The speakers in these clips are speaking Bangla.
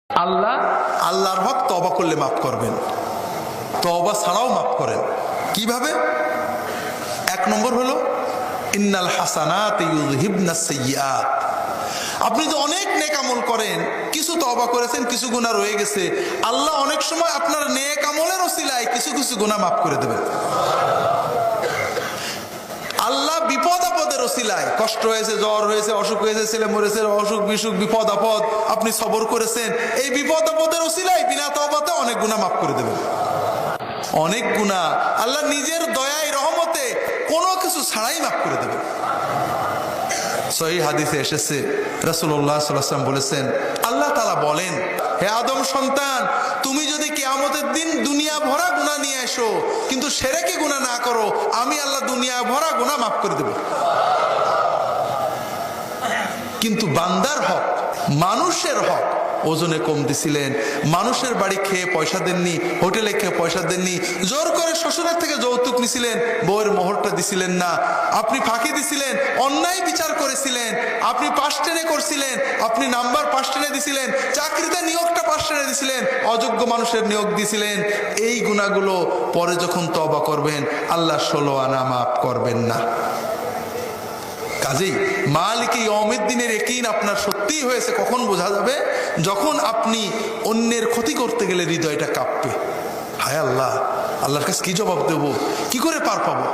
আল্লাহ আল্লাহর হক তওবা করলে মাফ করবেন, তওবা ছাড়াও মাফ করেন। কিভাবে? এক নম্বর হলো ইন্নাল হাসানাত ইউযহিবনাস সাইয়্যাত। আপনি তো অনেক নেক আমল করেন, কিছু তওবা করেছেন, কিছু গুনাহ রয়ে গেছে, আল্লাহ অনেক সময় আপনার নেক আমলের ওসিলায় কিছু কিছু গুনাহ মাফ করে দেবেন। আল্লাহ বিপদ আপদের ওসিলায়, কষ্ট হয়েছে, জ্বর হয়েছে, অসুখ হয়েছে, ছেলে মরেছে, অসুখ বিসুখ বিপদ আপদ, আপনি সবর করেছেন, এই বিপদ আপদের ওসিলায় বিনা তওবাতে অনেক গুনাহ মাফ করে দেবেন। অনেক গুনাহ আল্লাহ নিজের দয়ায় রহমতে কোনো কিছু ছাড়াই মাফ করে দেবেন। সহিহ হাদিসে এসেছে, রাসূলুল্লাহ সাল্লাল্লাহু আলাইহি ওয়াসাল্লাম বলেছেন, আল্লাহ তাআলা বলেন, হে আদম সন্তান, তুমি যদি কিয়ামতের দিন দুনিয়া ভরা গুনাহ নিয়ে এসো কিন্তু শিরকে গুনাহ না করো, আমি আল্লাহ দুনিয়া ভরা গুনাহ মাফ করে দেব। কিন্তু বান্দার হক, মানুষের হক ওজনে কম দিছিলেন, মানুষের বাড়ি খেয়ে পয়সা দেননি, হোটেলে খেয়ে পয়সা দেননি, জোর করে শ্বশুরের থেকে যৌতুক নিছিলেন, বউয়ের মোহরটা দিছিলেন না, আপনি ফাঁকি দিছিলেন, অন্যায় বিচার করেছিলেন, আপনি পাশ টেনে করছিলেন, আপনি নাম্বার পাশ টেনে দিছিলেন, চাকরিতে নিয়োগটা পাশ টেনে দিছিলেন, অযোগ্য মানুষের নিয়োগ দিছিলেন। এই গুনাহগুলো পরে যখন তওবা করবেন আল্লাহ 16 আনা মাফ করবেন না। কাজেই মালিকে ইয়াউমিদ্দিনের ইয়াকিন আপনার সত্যিই হয়েছে কখন বোঝা যাবে? যখন আপনি অন্যের ক্ষতি করতে গেলে হৃদয়টা কাঁপবে। হায় আল্লাহ, আল্লাহর কাছে কি জবাব দেব, কি করে পার পাবো?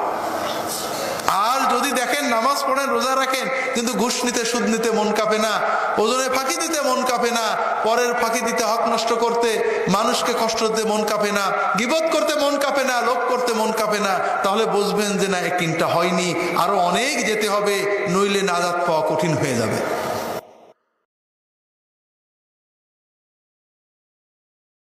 আর যদি দেখেন নামাজ পড়েন, রোজা রাখেন, কিন্তু ঘুষ নিতে, সুদ নিতে মন কাঁপে না, ওজনে ফাঁকি দিতে মন কাঁপে না, পরের ফাঁকি দিতে, হক নষ্ট করতে, মানুষকে কষ্ট দিতে মন কাঁপে না, গীবত করতে মন কাঁপে না, লোভ করতে মন কাঁপে না, তাহলে বুঝবেন যে না, ইয়াকিনটা হয়নি, আরো অনেক যেতে হবে, নইলে নাজাত পাওয়া কঠিন হয়ে যাবে।